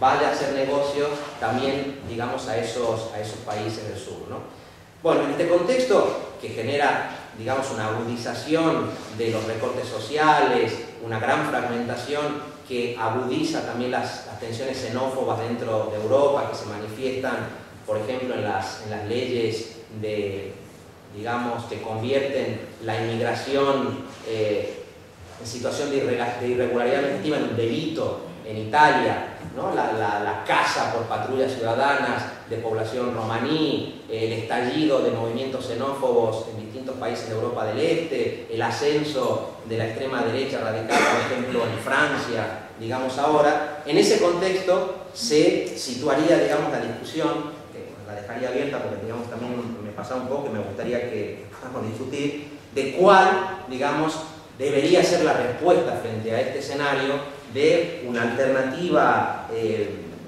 vaya a hacer negocios también, digamos, a esos países del sur, ¿no? Bueno, en este contexto que genera, digamos, una agudización de los recortes sociales, una gran fragmentación que agudiza también las tensiones xenófobas dentro de Europa, que se manifiestan, por ejemplo, en las leyes digamos, que convierten la inmigración en situación de irregularidad administrativa en un delito en Italia, ¿no? La caza por patrullas ciudadanas de población romaní, el estallido de movimientos xenófobos en distintos países de Europa del Este, el ascenso de la extrema derecha radical, por ejemplo, en Francia, digamos ahora. En ese contexto se situaría, digamos, la discusión, que la dejaría abierta porque, digamos, también me pasa un poco y me gustaría que podamos discutir, de cuál, digamos, debería ser la respuesta frente a este escenario de una alternativa,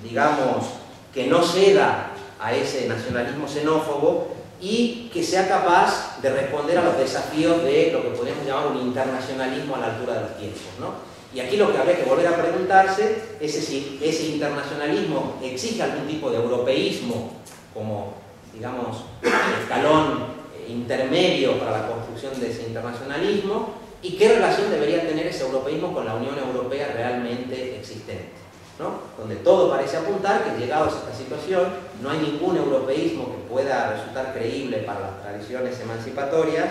digamos, que no ceda a ese nacionalismo xenófobo y que sea capaz de responder a los desafíos de lo que podemos llamar un internacionalismo a la altura de los tiempos, ¿no? Y aquí lo que habría que volver a preguntarse es si ese internacionalismo exige algún tipo de europeísmo como, digamos, escalón intermedio para la construcción de ese internacionalismo, y qué relación debería tener ese europeísmo con la Unión Europea realmente existente, ¿no? Donde todo parece apuntar que, llegados a esta situación, no hay ningún europeísmo que pueda resultar creíble para las tradiciones emancipatorias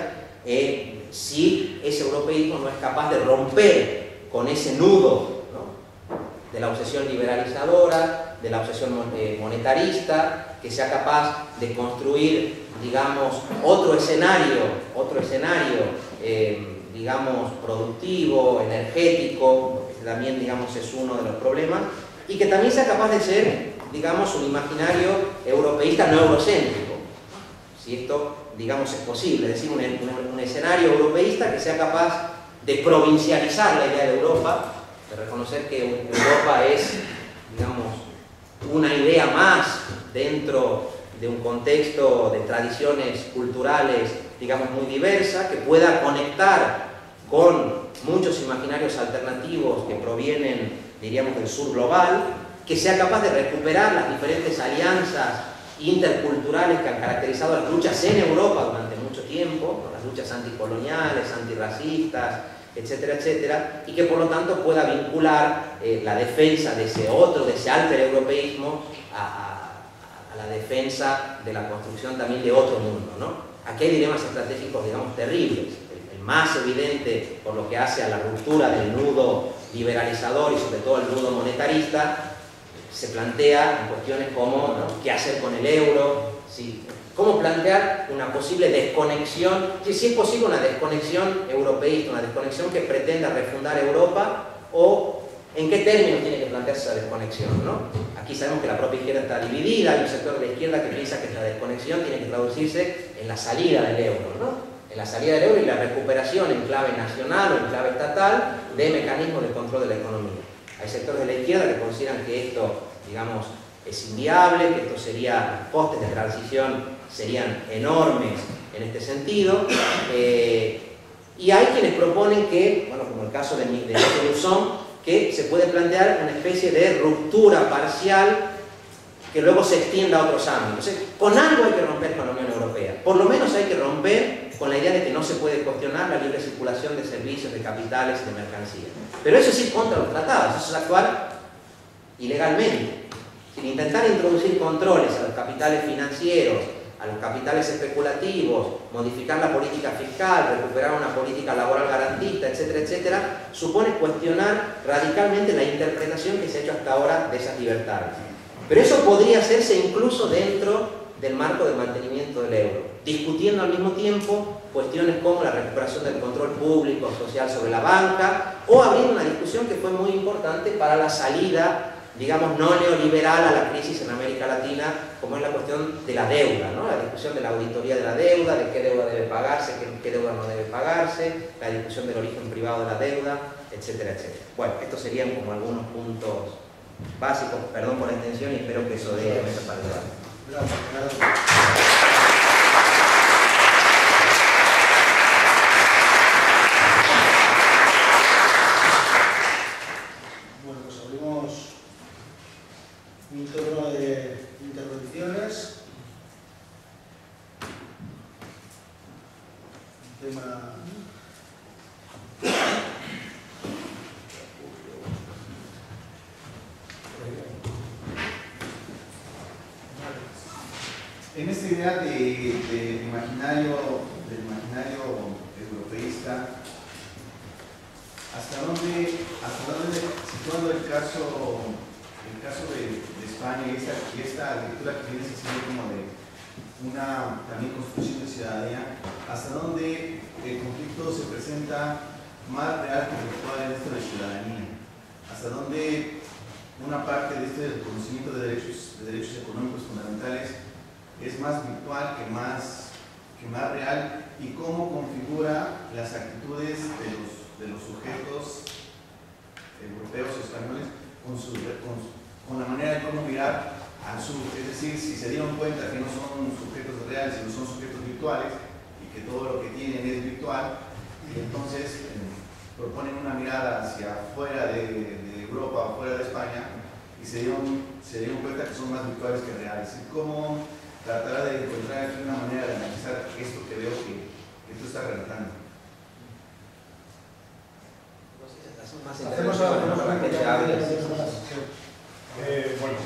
si ese europeísmo no es capaz de romper con ese nudo, ¿no?, de la obsesión liberalizadora, de la obsesión monetarista, que sea capaz de construir, digamos, otro escenario, digamos, productivo, energético, que también, digamos, es uno de los problemas, y que también sea capaz de ser, digamos, un imaginario europeísta no eurocéntrico, si esto, digamos, es posible, es decir, un escenario europeísta que sea capaz de provincializar la idea de Europa, de reconocer que Europa es, digamos, una idea más dentro de un contexto de tradiciones culturales, digamos, muy diversa, que pueda conectar con muchos imaginarios alternativos que provienen, diríamos, del sur global, que sea capaz de recuperar las diferentes alianzas interculturales que han caracterizado las luchas en Europa durante mucho tiempo, las luchas anticoloniales, antirracistas, etcétera, etcétera, y que por lo tanto pueda vincular la defensa de ese alter europeísmo a la defensa de la construcción también de otro mundo, ¿no? Aquí hay dilemas estratégicos, digamos, terribles. El más evidente, por lo que hace a la ruptura del nudo liberalizador y sobre todo el nudo monetarista, se plantea en cuestiones como, ¿no?, qué hacer con el euro, ¿sí?, cómo plantear una posible desconexión, si es posible una desconexión europeísta, una desconexión que pretenda refundar Europa, o en qué términos tiene que plantearse esa desconexión, ¿no? Aquí sabemos que la propia izquierda está dividida, hay un sector de la izquierda que piensa que la desconexión tiene que traducirse en la salida del euro, ¿no?, en la salida del euro y la recuperación en clave nacional o en clave estatal de mecanismos de control de la economía. Hay sectores de la izquierda que consideran que esto, digamos, es inviable, que esto sería, los costes de transición serían enormes en este sentido, y hay quienes proponen que, bueno, como el caso de Rousseau, que se puede plantear una especie de ruptura parcial que luego se extienda a otros ámbitos. Con algo hay que romper con la Unión Europea, por lo menos hay que romper con la idea de que no se puede cuestionar la libre circulación de servicios, de capitales y de mercancías. Pero eso es ir contra los tratados, eso es actuar ilegalmente. Sin intentar introducir controles a los capitales financieros, a los capitales especulativos, modificar la política fiscal, recuperar una política laboral garantista, etcétera, etcétera, supone cuestionar radicalmente la interpretación que se ha hecho hasta ahora de esas libertades. Pero eso podría hacerse incluso dentro del marco del mantenimiento del euro, discutiendo al mismo tiempo cuestiones como la recuperación del control público social sobre la banca, o abriendo una discusión que fue muy importante para la salida, digamos, no neoliberal a la crisis en América Latina, como es la cuestión de la deuda, ¿no? La discusión de la auditoría de la deuda, de qué deuda debe pagarse, qué deuda no debe pagarse, la discusión del origen privado de la deuda, etcétera, etcétera. Bueno, estos serían como algunos puntos básicos, perdón por la extensión, y espero que eso dé mesa para el debate. En esta idea del imaginario europeísta, ¿hasta dónde, situando el caso de España y esta lectura que viene siendo como de una también construcción de ciudadanía, hasta dónde el conflicto se presenta más real que virtual en esto de ciudadanía? ¿Hasta dónde una parte de este reconocimiento de derechos económicos fundamentales es más virtual que más real, y cómo configura las actitudes de los sujetos europeos o españoles con la manera de cómo mirar al sur? Es decir, si se dieron cuenta que no son sujetos reales, sino son sujetos virtuales, y que todo lo que tienen es virtual, y entonces proponen una mirada hacia afuera de Europa o fuera de España, y se dieron cuenta que son más virtuales que reales. ¿Y cómo tratará de encontrar aquí una manera de analizar esto que veo que tú estás relatando? Hacemos ahora que te hables. Bueno,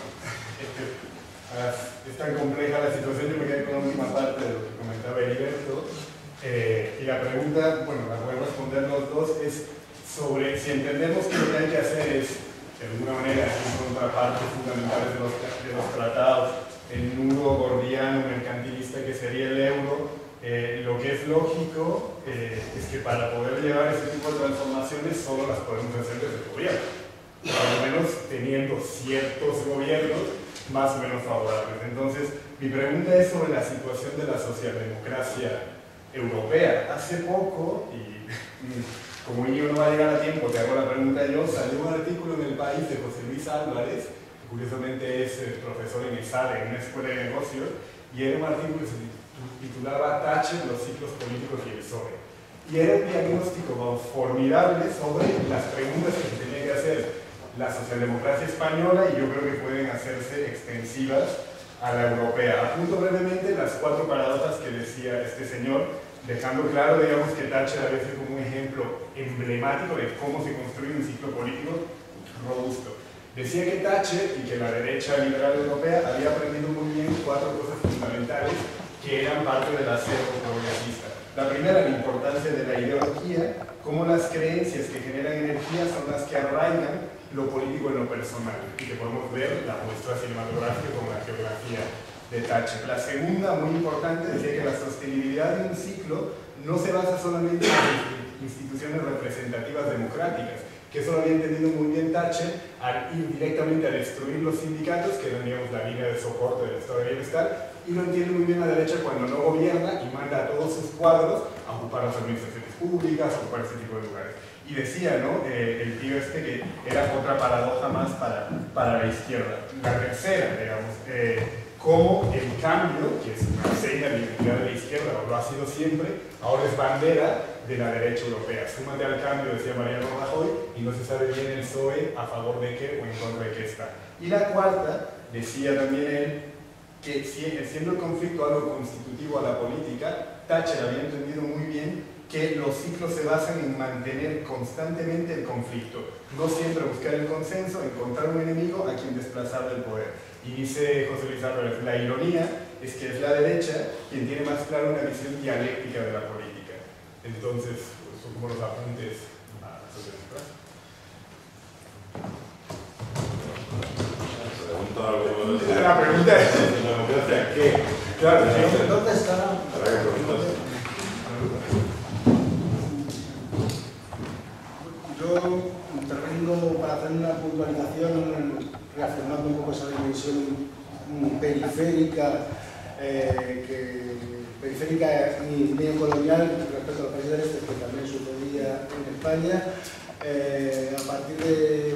es tan compleja la situación, yo me quedé con la última parte de lo que comentaba Heriberto, y la pregunta, bueno, la voy a responder los dos, es sobre si entendemos que lo que hay que hacer es, de alguna manera, en contrapartes fundamentales de los tratados, el nudo gordiano mercantilista que sería el euro, lo que es lógico es que para poder llevar ese tipo de transformaciones solo las podemos hacer desde el gobierno, por lo menos teniendo ciertos gobiernos más o menos favorables. Entonces, mi pregunta es sobre la situación de la socialdemocracia europea. Hace poco, y como yo no va a llegar a tiempo, te hago la pregunta yo, salió un artículo en El País de José Luis Álvarez, curiosamente es profesor en ESADE, en una escuela de negocios, y era un artículo que se titulaba Thatcher, los ciclos políticos y el PSOE. Y era un diagnóstico formidable sobre las preguntas que se tenía que hacer la socialdemocracia española, y yo creo que pueden hacerse extensivas a la europea. Apunto brevemente las 4 paradojas que decía este señor, dejando claro, digamos, que Thatcher había sido como un ejemplo emblemático de cómo se construye un ciclo político robusto. Decía que Thatcher y que la derecha liberal europea había aprendido muy bien 4 cosas fundamentales que eran parte del acervo progresista. La primera, la importancia de la ideología, cómo las creencias que generan energía son las que arraigan lo político en lo personal, y que podemos ver la muestra cinematográfica con la geografía de Thatcher. La segunda, muy importante, decía que la sostenibilidad de un ciclo no se basa solamente en instituciones representativas democráticas, que eso lo había entendido muy bien Thatcher al ir directamente a destruir los sindicatos, que eran, digamos, la línea de soporte del estado de bienestar, y lo entiende muy bien la derecha cuando no gobierna y manda a todos sus cuadros a ocupar las administraciones públicas, a ocupar ese tipo de lugares. Y decía, ¿no?, el tío este, que era otra paradoja más para la izquierda. La tercera, digamos, cómo el cambio, que es una seña de identidad de la izquierda, o lo ha sido siempre, ahora es bandera de la derecha europea. Súmate al cambio, decía Mariano Rajoy, y no se sabe bien el PSOE a favor de qué o en contra de qué está. Y la cuarta, decía también él, que siendo el conflicto algo constitutivo a la política, Thatcher había entendido muy bien que los ciclos se basan en mantener constantemente el conflicto, no siempre buscar el consenso, encontrar un enemigo a quien desplazar del poder. Y dice José Luis Álvarez, la ironía es que es la derecha quien tiene más clara una visión dialéctica de la política. Entonces, pues, son como los apuntes a la socialdemocracia. La pregunta es, ¿qué? Claro, ¿dónde está? Yo intervengo para hacer una puntualización, reafirmando un poco esa dimensión periférica, periférica y neocolonial respecto a los países del este, que también sucedía en España, a partir de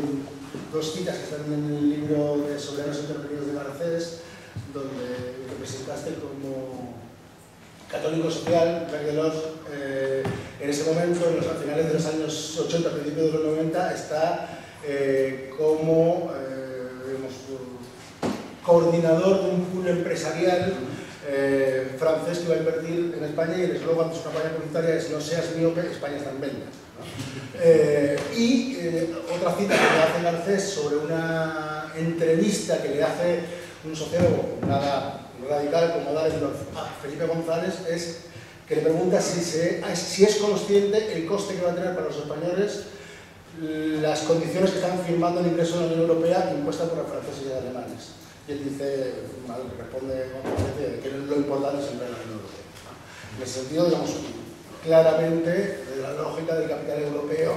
2 citas que están en el libro de Soberanos Intervenidos de Garcés, donde representaste como católico social, Bergelos, en ese momento, a finales de los años 80, principios de los 90, está como coordinador de un pool empresarial francés que va a invertir en España, y el eslogan de su campaña publicitaria es: no seas miope, España está en venta, ¿no? Otra cita que le hace Garcés sobre una entrevista que le hace un sociólogo nada radical como Felipe González, es que le pregunta si es consciente el coste que va a tener para los españoles las condiciones que están firmando el ingreso en la Unión Europea impuesta por los franceses y alemanes. Y él dice, responde que lo importante es entrar en la Unión Europea. En ese sentido, digamos, claramente, de la lógica del capital europeo,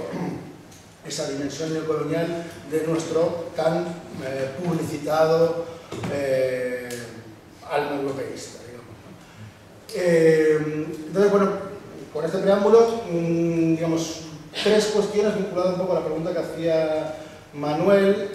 esa dimensión neocolonial de nuestro tan publicitado alma europeísta, digamos. Entonces, bueno, con este preámbulo, digamos, tres cuestiones vinculadas un poco a la pregunta que hacía Manuel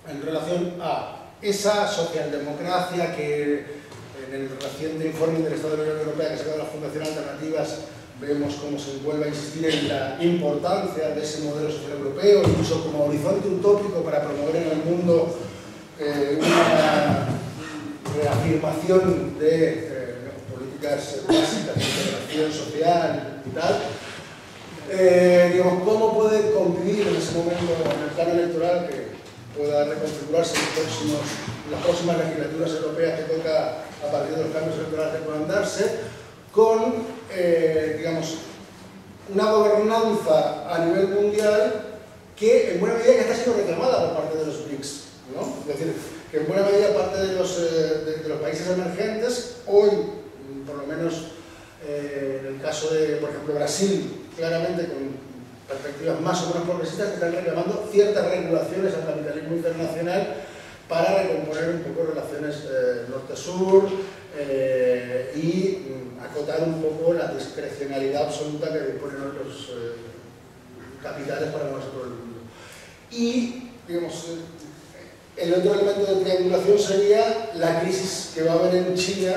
en relación a esa socialdemocracia que en el reciente informe del Estado de la Unión Europea que se llama la Fundación Alternativas vemos cómo se vuelve a insistir en la importancia de ese modelo social europeo, incluso como horizonte utópico para promover en el mundo una reafirmación de políticas básicas de integración social y tal. Digamos, ¿cómo puede convivir en ese momento en el plano electoral que pueda reconfigurarse en las próximas legislaturas europeas que toca a partir de los cambios electorales que puedan darse, con, digamos, una gobernanza a nivel mundial que en buena medida ya está siendo reclamada por parte de los BRICS, ¿no? Es decir, que en buena medida parte de los países emergentes, hoy, por lo menos en el caso de, por ejemplo, Brasil, claramente con perspectivas más o menos progresistas, que están reclamando ciertas regulaciones al capitalismo internacional para recomponer un poco relaciones norte-sur y acotar un poco la discrecionalidad absoluta que disponen los capitales para moverse por el mundo. Y, digamos, el otro elemento de triangulación sería la crisis que va a haber en China,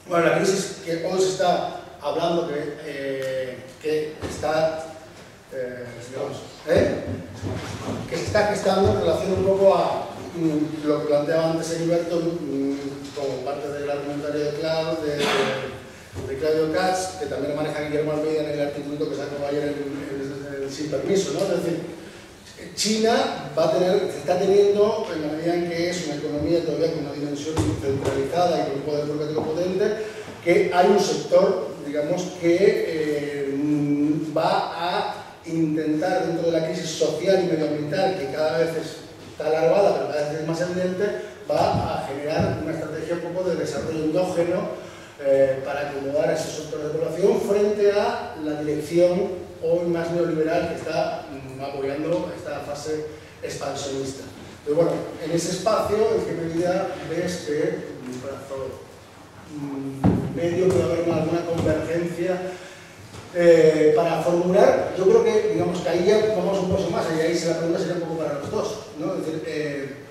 bueno, la crisis que hoy se está hablando que está que se está gestando en relación un poco a lo que planteaba antes Heriberto como parte del argumentario de Claudio Katz, que también lo maneja Guillermo Almeida en el artículo que sacó ayer en Sin Permiso, ¿no? Es decir, China se está teniendo, en la medida en que es una economía todavía con una dimensión centralizada y con un poder burocrático potente, que hay un sector, digamos, que va a intentar, dentro de la crisis social y medioambiental, que cada vez está alargada, pero cada vez es más evidente, va a generar una estrategia un poco de desarrollo endógeno para acomodar a esos sectores de población frente a la dirección hoy más neoliberal que está apoyando esta fase expansionista. Pero bueno, en ese espacio, ¿en qué medida ves que en un plazo medio puede haber alguna convergencia para formular? Yo creo que, digamos, que ahí ya vamos un poco más, y ahí la pregunta sería un poco para los dos, ¿no? Es decir,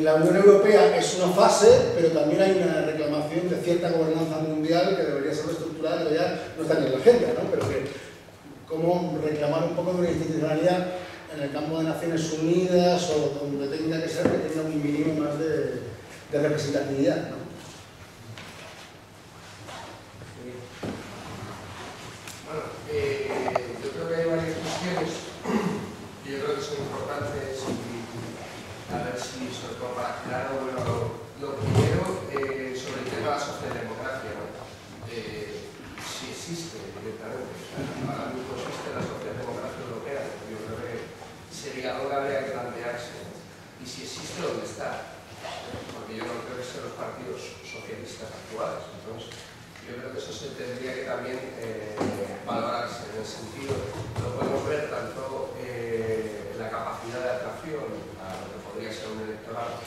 la Unión Europea es una fase, pero también hay una reclamación de cierta gobernanza mundial que debería ser estructurada, que ya no está ni en la agenda, ¿no? Pero que cómo reclamar un poco de una institucionalidad en el campo de Naciones Unidas o donde tenga que ser, que tenga un mínimo más de representatividad, ¿no? Bueno, yo creo que hay varias cuestiones que yo creo que son importantes y a ver si, sobre todo para aclarar, bueno, lo primero sobre el tema de la socialdemocracia, ¿no? Si existe directamente, ahora mismo existe la socialdemocracia europea, yo creo que sería algo que habría que plantearse, ¿no? Y si existe, ¿dónde está? Porque yo no creo que sean los partidos socialistas actuales, entonces yo creo que eso se tendría que también valorarse en el sentido, lo podemos ver tanto en la capacidad de atracción a lo que podría ser un electorado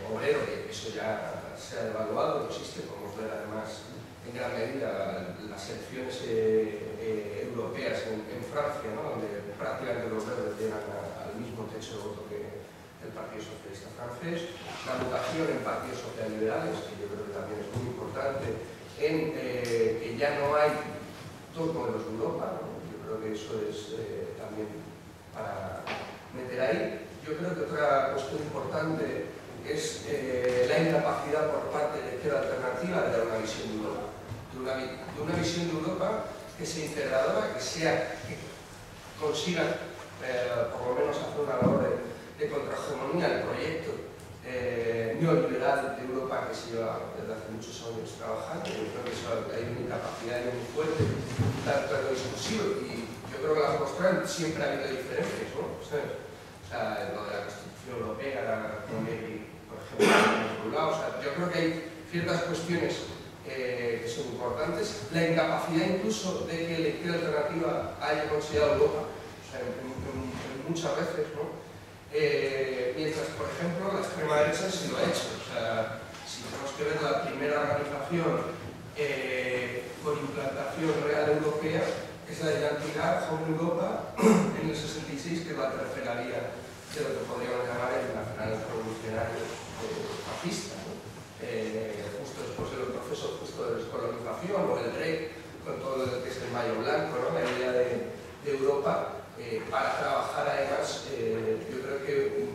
obrero, que eso ya se ha evaluado, no existe, podemos ver además en gran medida las elecciones europeas en Francia, ¿no? Donde prácticamente los verdes llegan al mismo techo de voto que el Partido Socialista francés, la mutación en partidos socialliberales, que yo creo que también es muy importante, en que ya no hay dos modelos de Europa, ¿no? Yo creo que eso es también para meter ahí. Yo creo que otra cuestión importante es la incapacidad por parte de la izquierda alternativa de dar una visión de Europa. De una visión de Europa que sea integradora, que consiga por lo menos hacer una labor de contrahegemonía al proyecto neoliberal de Europa que se lleva desde hace muchos años trabajando. Yo creo que eso hay una incapacidad muy fuerte, tanto en lo discursivo, y yo creo que las mostran siempre ha habido diferencias, ¿no? O sea, lo de la Constitución Europea, por ejemplo, por un lado, o sea, yo creo que hay ciertas cuestiones que son importantes. La incapacidad incluso de que la izquierda alternativa haya considerado Europa, o sea, muchas veces, ¿no? Mientras, por ejemplo, la extrema derecha sí lo ha hecho. O sea, si tenemos que ver la primera organización con implantación real europea, es la de Antigar, Home Europa, en el 66, que es la tercera vía de lo que podríamos llamar el nacional revolucionario fascista, ¿no? Justo después del proceso justo de descolonización, o el DREC, con todo lo que es el Mayo Blanco, ¿no? La idea de Europa, para trabajar además, yo creo que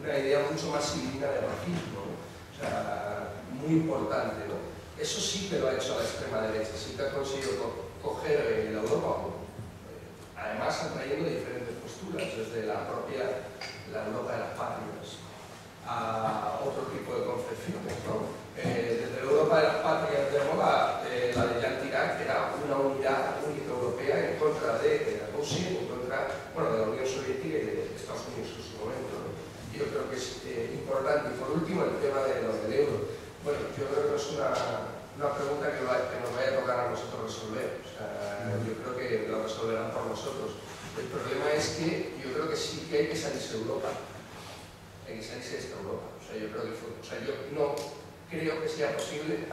una idea mucho más civilina de racismo, ¿no? O sea, muy importante, ¿no? Eso sí que lo ha hecho la extrema derecha, sí que ha conseguido coger la Europa, además atrayendo diferentes posturas, desde la propia la Europa de las patrias a otro tipo de concepciones, ¿no? Desde la Europa de las patrias de moda, la de Jacques Chirac, que era una unidad única europea en contra de la Rusia, en contra, bueno, de la Unión Soviética y de Estados Unidos en su momento, ¿no? Yo creo que es importante. Y por último, el tema de lo del euro. Bueno, yo creo que es una pregunta que nos vaya a tocar a nosotros resolver. O sea, yo creo que lo resolverán por nosotros. El problema es que yo creo que sí que hay que salirse de Europa. Hay que salirse de esta Europa. O sea, yo creo que yo no creo que sea posible,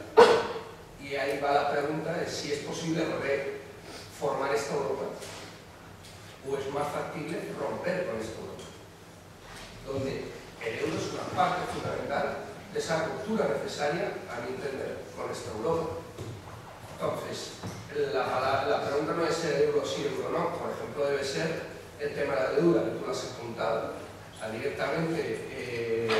y ahí va la pregunta de si es posible reformar esta Europa o es más factible romper con esta Europa, donde el euro es una parte fundamental de esa ruptura necesaria, a mi entender, con esta Europa. Entonces, la pregunta no es ser euro sí, euro no. Por ejemplo, debe ser el tema de la deuda, que tú lo has apuntado. O sea, directamente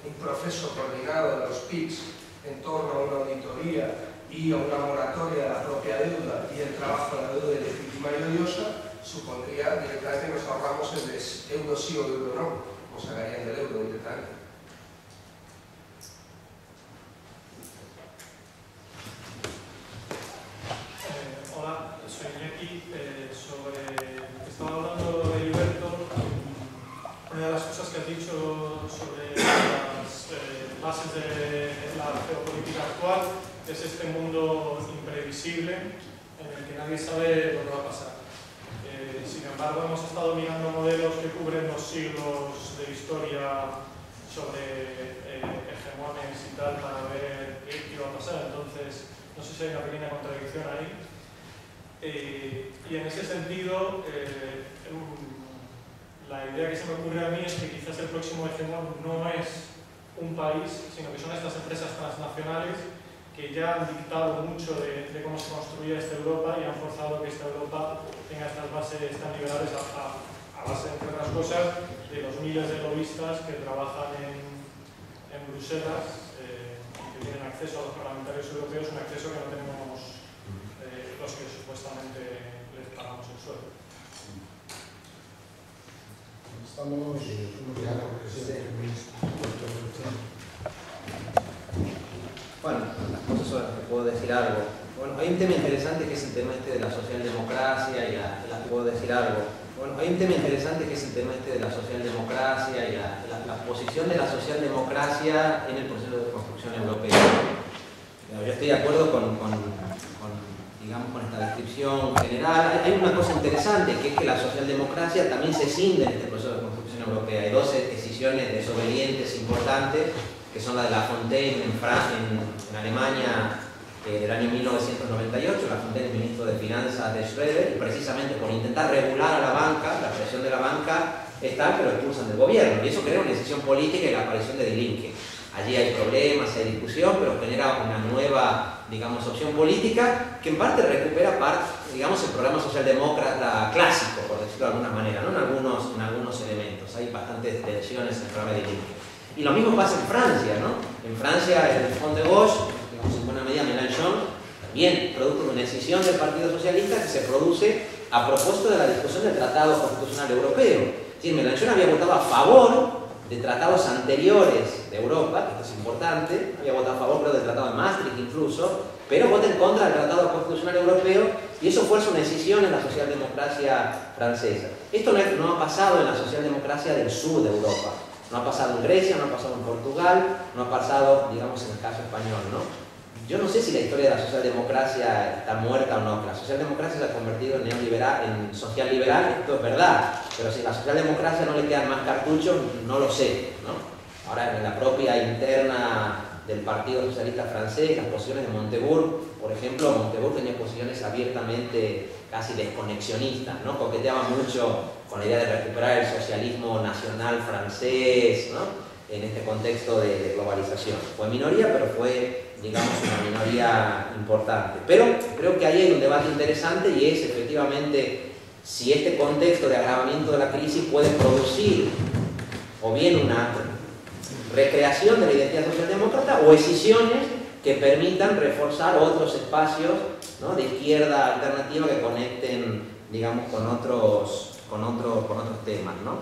un proceso coordinado de los PICs en torno a una auditoría y a una moratoria de la propia deuda y el trabajo de la deuda ilegítima y odiosa supondría directamente que nos ahorramos el de euro sí o euro no, o sacarían del euro directamente. Hola, soy Iñaki. Estaba hablando de Gilberto. Una de las cosas que has dicho sobre las bases de la geopolítica actual es este mundo imprevisible en el que nadie sabe lo que va a pasar. Sin embargo, hemos estado mirando modelos que cubren los siglos de historia sobre hegemones y tal para ver qué va a pasar. Entonces, no sé si hay una pequeña contradicción ahí. Y en ese sentido, la idea que se me ocurre a mí es que quizás el próximo hegemón no es un país, sino que son estas empresas transnacionales que ya han dictado mucho de cómo se construye esta Europa y han forzado que esta Europa tenga estas bases tan liberales a base, entre otras cosas, de los miles de lobistas que trabajan en Bruselas y que tienen acceso a los parlamentarios europeos, un acceso que no tenemos los que supuestamente les pagamos el sueldo. Estamos Bueno, las cosas son las que puedo decir algo. Bueno, hay un tema interesante que es el tema este de la socialdemocracia y puedo decir algo. Bueno, hay un tema interesante que es el tema este de la socialdemocracia y la posición de la socialdemocracia en el proceso de construcción europea. Yo estoy de acuerdo con esta descripción general. Hay una cosa interesante, que es que la socialdemocracia también se cinde en este proceso de construcción europea. Hay dos decisiones desobedientes importantes, que son la de La Fontaine en Alemania del año 1998. La Fontaine es ministro de Finanzas de Schröder, y precisamente por intentar regular a la banca, la presión de la banca es tal que lo expulsan del gobierno, y eso crea una decisión política y la aparición de Die Linke. Allí hay problemas, hay discusión, pero genera una nueva, digamos, opción política que en parte recupera digamos, el programa socialdemócrata clásico, por decirlo de alguna manera, ¿no? en algunos elementos. Hay bastantes tensiones en el programa de Die Linke. Y lo mismo pasa en Francia, ¿no? En Francia el Front de Gauche, digamos en buena medida Mélenchon, también producto de una decisión del Partido Socialista que se produce a propósito de la discusión del Tratado Constitucional Europeo. Es decir, Mélenchon había votado a favor de tratados anteriores de Europa, que esto es importante, había votado a favor, creo, del Tratado de Maastricht incluso, pero vota en contra del Tratado Constitucional Europeo, y eso fuerza una decisión en la socialdemocracia francesa. Esto no ha pasado en la socialdemocracia del sur de Europa. No ha pasado en Grecia, no ha pasado en Portugal, no ha pasado, digamos, en el caso español, ¿no? Yo no sé si la historia de la socialdemocracia está muerta o no, que la socialdemocracia se ha convertido en neoliberal, en social liberal, esto es verdad, pero si a la socialdemocracia no le quedan más cartuchos, no lo sé, ¿no? Ahora, en la propia interna del Partido Socialista francés, las posiciones de Montebourg, por ejemplo, Montebourg tenía posiciones abiertamente casi desconexionistas, ¿no? Coqueteaba mucho con la idea de recuperar el socialismo nacional francés, ¿no? En este contexto de globalización. Fue minoría, pero fue, digamos, una minoría importante. Pero creo que ahí hay un debate interesante, y es efectivamente si este contexto de agravamiento de la crisis puede producir o bien una recreación de la identidad socialdemócrata o escisiones que permitan reforzar otros espacios, ¿no?, de izquierda alternativa que conecten, digamos, con otros temas, ¿no?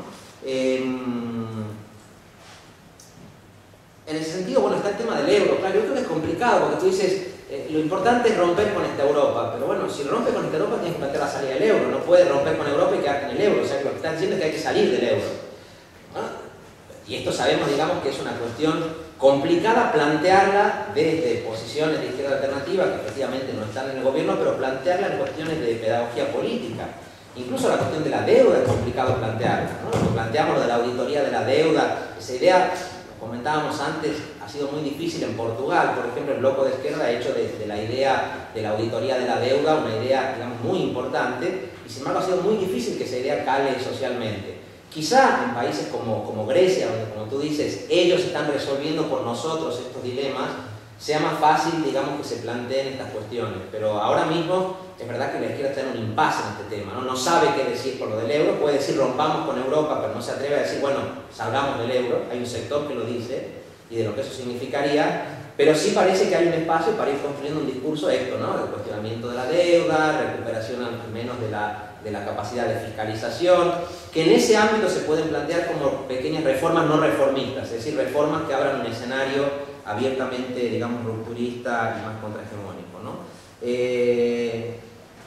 En ese sentido, bueno, está el tema del euro. Claro, yo creo que es complicado, porque tú dices, lo importante es romper con esta Europa, pero bueno, si rompes con esta Europa tienes que plantear la salida del euro, no puedes romper con Europa y quedarte en el euro, o sea que lo que están diciendo es que hay que salir del euro, ¿no? Y esto sabemos, digamos, que es una cuestión complicada plantearla desde posiciones de izquierda alternativa, que efectivamente no están en el gobierno, pero plantearla en cuestiones de pedagogía política. Incluso la cuestión de la deuda es complicado plantearla, ¿no? Cuando planteamos lo de la auditoría de la deuda, esa idea, comentábamos antes, ha sido muy difícil en Portugal. Por ejemplo, el bloco de izquierda ha hecho de la idea de la auditoría de la deuda una idea, digamos, muy importante, y sin embargo ha sido muy difícil que esa idea cale socialmente. Quizá en países como Grecia, donde, como tú dices, ellos están resolviendo por nosotros estos dilemas, sea más fácil, digamos, que se planteen estas cuestiones. Pero ahora mismo es verdad que la izquierda está en un impasse en este tema, ¿no? No sabe qué decir por lo del euro, puede decir rompamos con Europa, pero no se atreve a decir, bueno, salgamos del euro. Hay un sector que lo dice, y de lo que eso significaría, pero sí parece que hay un espacio para ir construyendo un discurso esto, ¿no? El cuestionamiento de la deuda, recuperación al menos de la capacidad de fiscalización, que en ese ámbito se pueden plantear como pequeñas reformas no reformistas, es decir, reformas que abran un escenario abiertamente, digamos, rupturista y más contrahegemónico, ¿no?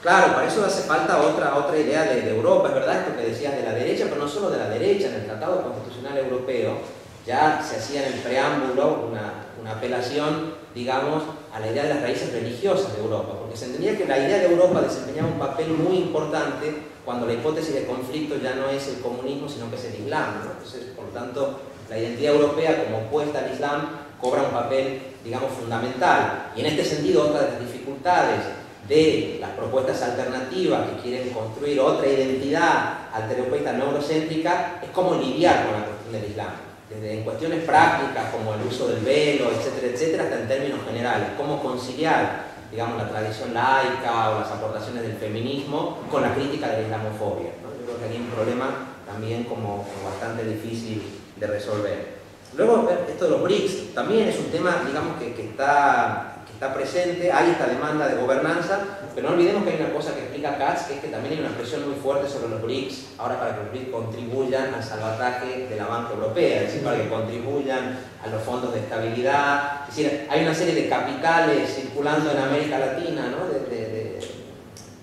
Claro, para eso hace falta otra idea de Europa. Es verdad esto que decías de la derecha, pero no solo de la derecha. En el Tratado Constitucional Europeo ya se hacía en el preámbulo una apelación, digamos, a la idea de las raíces religiosas de Europa, porque se entendía que la idea de Europa desempeñaba un papel muy importante cuando la hipótesis de conflicto ya no es el comunismo, sino que es el Islam, ¿no? Entonces, por lo tanto, la identidad europea como opuesta al Islam cobra un papel, digamos, fundamental. Y en este sentido, otra de las dificultades de las propuestas alternativas que quieren construir otra identidad altereuropeísta no eurocéntrica es cómo lidiar con la cuestión del Islam. Desde en cuestiones prácticas como el uso del velo, etcétera, etcétera, hasta en términos generales. Cómo conciliar, digamos, la tradición laica o las aportaciones del feminismo con la crítica de la islamofobia, ¿no? Yo creo que aquí hay un problema también como bastante difícil de resolver. Luego, esto de los BRICS también es un tema, digamos, que está presente. Hay esta demanda de gobernanza, pero no olvidemos que hay una cosa que explica Katz, que es que también hay una presión muy fuerte sobre los BRICS, ahora para que los BRICS contribuyan al salvataje de la banca europea, es decir, para que contribuyan a los fondos de estabilidad. Es decir, hay una serie de capitales circulando en América Latina, ¿no?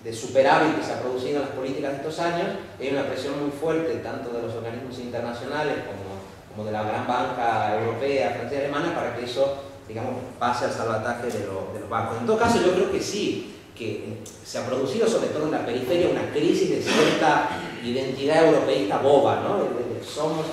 de superávit que se ha producido en las políticas de estos años. Hay una presión muy fuerte, tanto de los organismos internacionales como de la gran banca europea, francesa y alemana, para que eso, digamos, pase al salvataje de los bancos. En todo caso, yo creo que sí, que se ha producido, sobre todo en la periferia, una crisis de cierta identidad europeísta boba, ¿no? Somos,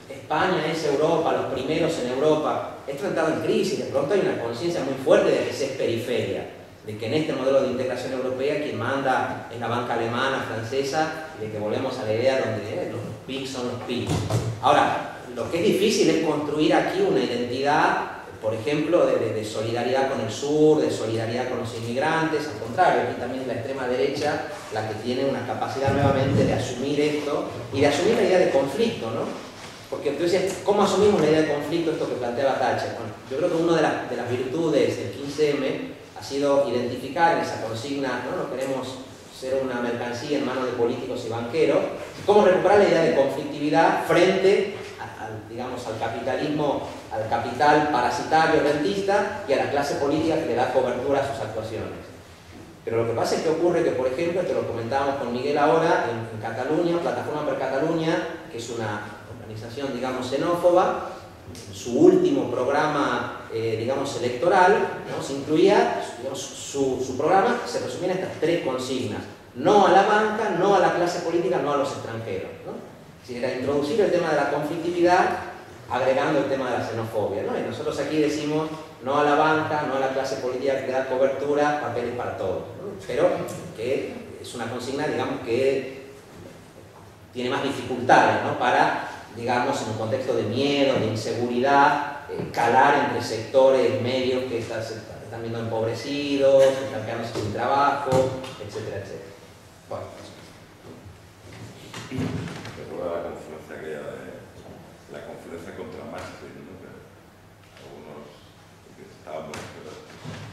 España es Europa, los primeros en Europa. Esto ha entrado en crisis, de pronto hay una conciencia muy fuerte de que se es periferia, de que en este modelo de integración europea quien manda es la banca alemana, francesa, y de que volvemos a la idea donde los PIGs son los PIGs. Ahora, lo que es difícil es construir aquí una identidad, por ejemplo, de solidaridad con el sur, de solidaridad con los inmigrantes. Al contrario, aquí también es la extrema derecha la que tiene una capacidad nuevamente de asumir esto y de asumir la idea de conflicto, ¿no? porque entonces, ¿cómo asumimos la idea de conflicto, esto que planteaba Thatcher? Bueno, yo creo que una de las virtudes del 15M ha sido identificar en esa consigna, no queremos ser una mercancía en manos de políticos y banqueros, cómo recuperar la idea de conflictividad frente digamos, al capitalismo, al capital parasitario, rentista, y a la clase política que le da cobertura a sus actuaciones. Pero lo que pasa es que ocurre que, por ejemplo, que lo comentábamos con Miguel ahora, en Cataluña, Plataforma per Catalunya, que es una organización, digamos, xenófoba, en su último programa, digamos, electoral, ¿no? Se incluía, digamos, su programa se resumía en estas 3 consignas: no a la banca, no a la clase política, no a los extranjeros, ¿no? Si era introducir el tema de la conflictividad agregando el tema de la xenofobia, ¿no? Y nosotros aquí decimos no a la banca, no a la clase política que da cobertura, papeles para todos, ¿no? Pero que es una consigna, digamos, que tiene más dificultades, ¿no? Para, digamos, en un contexto de miedo, de inseguridad, calar entre sectores medios que están viendo empobrecidos, están quedándose sin trabajo, etcétera, etcétera. Bueno, la conferencia aquella de la conferencia contra Maastricht, ¿no? Algunos que estábamos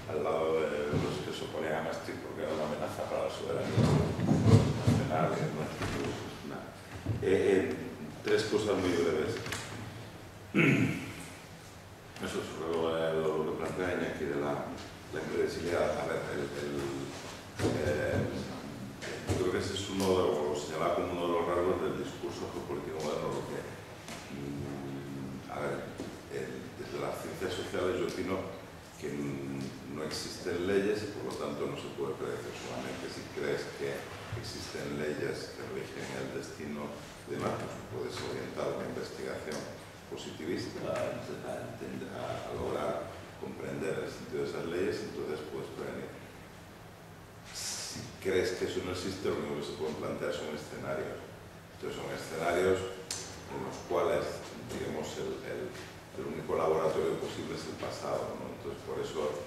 al lado de los que se oponían a Maastricht porque era una amenaza para la soberanía nacional y demás. Tres cosas muy breves. Eso es lo que plantea Iñaki de la imprevisibilidad. A ver, yo creo que ese es uno de los, señalado como uno de los rasgos del discurso geopolítico moderno, lo que, a ver, desde las ciencias sociales yo opino que no existen leyes y por lo tanto no se puede predecir. Solamente si crees que existen leyes que rigen el destino de demás, pues puedes orientar una investigación positivista a lograr comprender el sentido de esas leyes, entonces puedes prevenir. Si crees que eso no existe, lo único que se pueden plantear son escenarios. Entonces son escenarios en los cuales, digamos, el único laboratorio posible es el pasado, ¿no? Entonces por eso,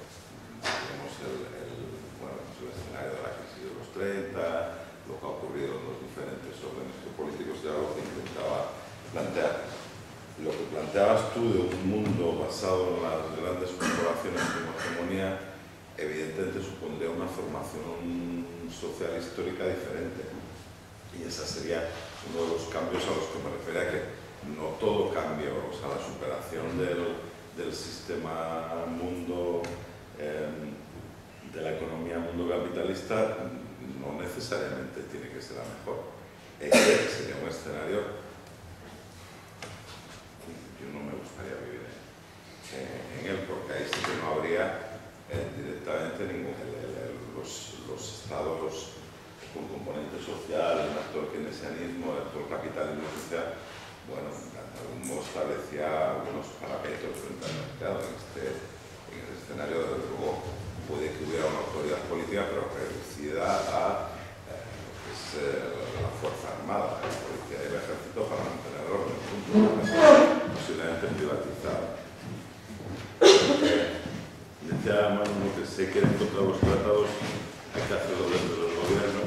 digamos, el escenario de la crisis de los 30, lo que ha ocurrido en los diferentes órdenes geopolíticos, ya lo que intentaba plantear. Lo que planteabas tú de un mundo basado en las grandes corporaciones como hegemonía, evidentemente supondría una formación social histórica diferente. Y ese sería uno de los cambios a los que me refería, que no todo cambio, o sea, la superación del sistema mundo, de la economía mundo capitalista, no necesariamente tiene que ser la mejor. Sería un escenario que yo no me gustaría vivir en él, porque ahí sí que no habría directamente los estados con componente social, un actor keynesianismo, el actor capitalismo social, bueno, de algún modo establecía algunos parapetos frente al mercado. En este escenario, desde luego, puede que hubiera una autoridad política, pero reducida a lo que es la Fuerza Armada, la policía y el ejército para mantener el orden, posiblemente privatizada. Decía Manu que se quieren contra los tratados, hay que hacerlo dentro del gobierno,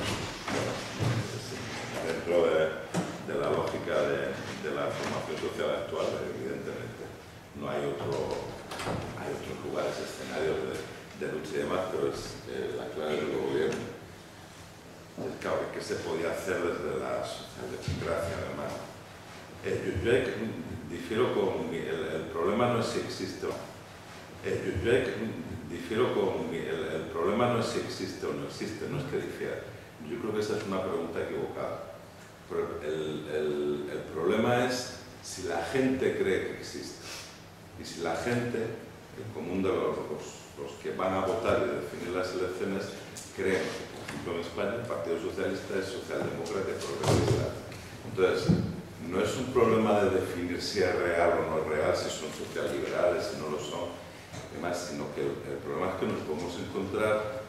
dentro de la lógica de la formación social actual. Evidentemente no hay otros lugares, escenarios de lucha y demás, pero es la clave del gobierno. Entonces, claro, ¿qué se podía hacer desde la socialdemocracia además? Yo difiero con el problema no es si existe o no. Difiero con el problema no es si existe o no existe, no es que difiera. Yo creo que esa es una pregunta equivocada. Pero el problema es si la gente cree que existe. Y si la gente, el común de los que van a votar y definir las elecciones, creen, por ejemplo en España, el Partido Socialista es socialdemócrata y progresista. Entonces, no es un problema de definir si es real o no es real, si son socialliberales, si no lo son, sino que el problema es que nos podemos encontrar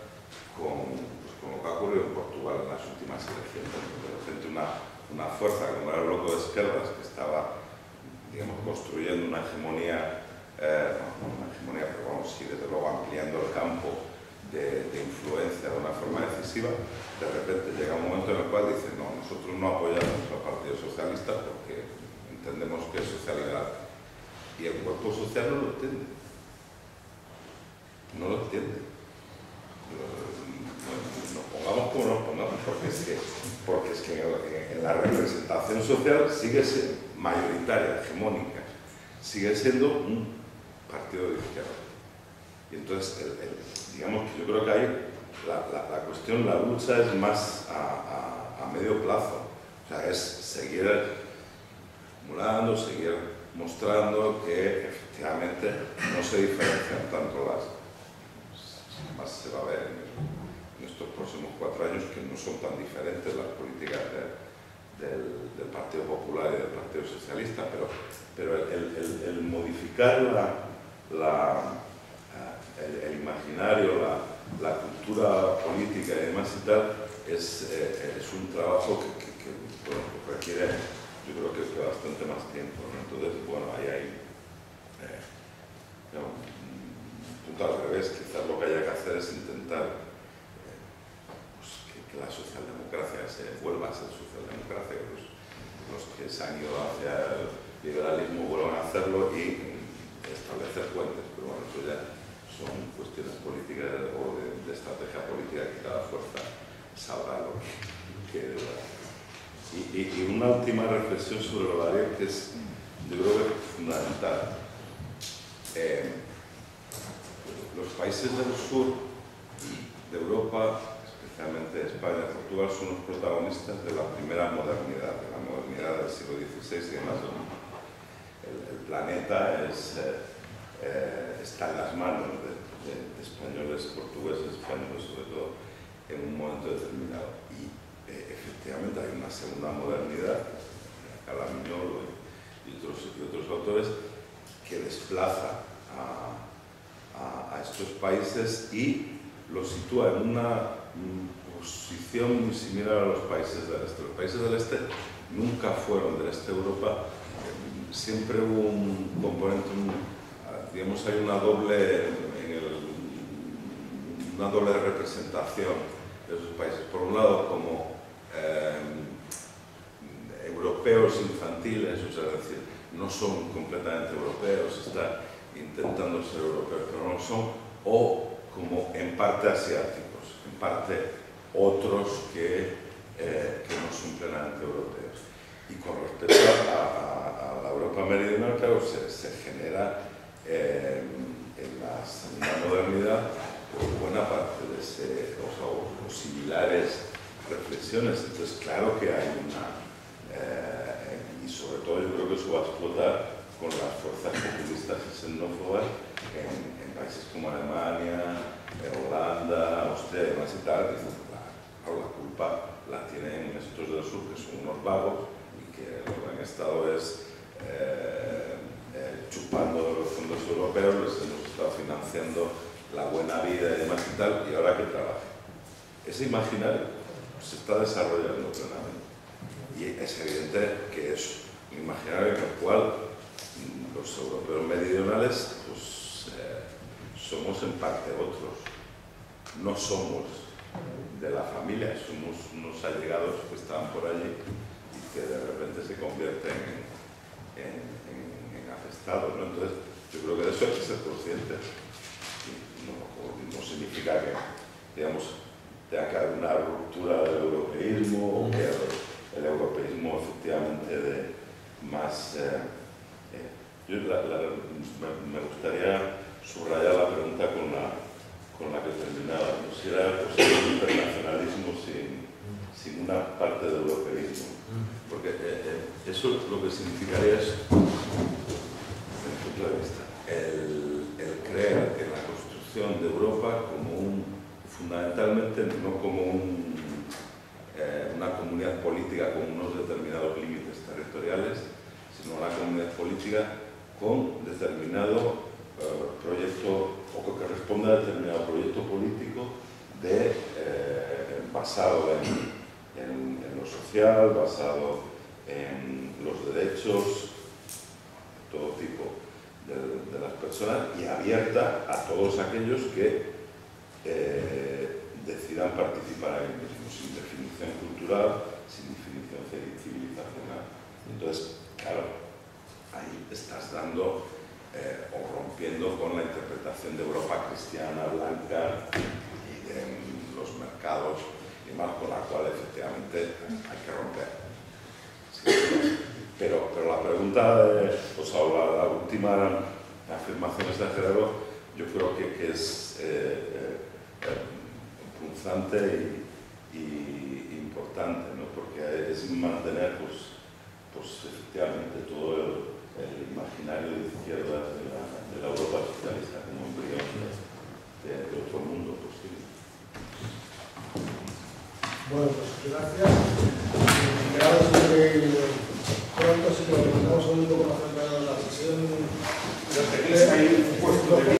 con lo que ha ocurrido en Portugal en las últimas elecciones. De repente una fuerza como era el Bloco de Esquerdas, que estaba, digamos, construyendo una hegemonía, pero vamos, sí, desde luego ampliando el campo de influencia de una forma decisiva, de repente llega un momento en el cual dicen, no, nosotros no apoyamos al Partido Socialista porque entendemos que es social liberal. Y el cuerpo social no lo entiende. No lo entiende. Nos pongamos como nos pongamos, porque es que en la representación social sigue siendo mayoritaria, hegemónica, sigue siendo un partido de izquierda. Y entonces, digamos que yo creo que hay la cuestión, la lucha es más a medio plazo. O sea, es seguir acumulando, seguir mostrando que efectivamente no se diferencian tanto las... Además se va a ver en estos próximos 4 años que no son tan diferentes las políticas del Partido Popular y del Partido Socialista, pero el modificar el imaginario, la cultura política y demás y tal, es un trabajo que requiere, yo creo que bastante más tiempo, ¿no? Entonces, bueno, ahí hay un punto al revés. Quizás lo que haya que hacer es intentar que la socialdemocracia se vuelva a ser socialdemocracia, que los que se han ido hacia el liberalismo vuelvan a hacerlo y establecer puentes, pero bueno, eso ya son cuestiones políticas o de estrategia política que cada fuerza sabrá lo que y una última reflexión sobre lo que es, yo creo que es fundamental. Los países del sur de Europa, especialmente España y Portugal, son los protagonistas de la primera modernidad, de la modernidad del siglo XVI y demás. El planeta está en las manos de españoles, portugueses, españoles sobre todo, en un momento determinado. Y efectivamente hay una segunda modernidad, Calamiñolo y otros autores, que desplaza a estos países y los sitúa en una posición muy similar a los países del este. Los países del este nunca fueron del este de Europa, siempre hubo un componente, digamos, hay una doble representación de esos países. Por un lado, como europeos infantiles, o sea, es decir, no son completamente europeos, están intentando ser europeos, pero no lo son, o como en parte asiáticos, en parte otros que no son plenamente europeos. Y con respecto a la Europa meridional, claro, se genera en la segunda modernidad buena parte de o similares reflexiones. Entonces, claro que hay y sobre todo yo creo que eso va a explotar con las fuerzas populistas y xenófobas en países como Alemania, Holanda, Austria y demás y tal. Claro, la culpa la tienen estos del sur, que son unos vagos y que lo que han estado es chupando los fondos europeos, les hemos estado financiando la buena vida y demás y tal, y ahora que trabajen. Ese imaginario se está desarrollando plenamente. Y es evidente que es un imaginario en el cual los europeos meridionales pues, somos en parte otros. No somos de la familia, somos unos allegados que están por allí y que de repente se convierten en afectados, ¿no? Entonces, yo creo que de eso hay que ser conscientes. No significa que, digamos, tenga que haber una ruptura del europeísmo o que el europeísmo efectivamente de más... yo me gustaría subrayar la pregunta con la que terminaba. ¿No? Si era posible un internacionalismo sin una parte del europeísmo? Porque eso lo que significaría es, desde mi punto de vista, el creer en la construcción de Europa como fundamentalmente no como una comunidad política con unos determinados límites territoriales, sino una comunidad política con determinado proyecto, o que responda a determinado proyecto político basado en lo social, basado en los derechos de todo tipo de las personas y abierta a todos aquellos que decidan participar en el mismo, sin definición cultural, sin definición civilizacional. Entonces, claro, ahí estás dando o rompiendo con la interpretación de Europa cristiana, blanca y en los mercados y más, con la cual efectivamente hay que romper. Sí. Pero la pregunta, o la última afirmación de Gerardo, yo creo que es punzante y importante, ¿no? Porque es mantener pues efectivamente todo el imaginario de izquierdas de la Europa socialista como embrión de otro mundo posible. Bueno, pues gracias. Pronto, si lo recomendamos un poco más centrado en la sesión. Pero tenéis ahí un puesto de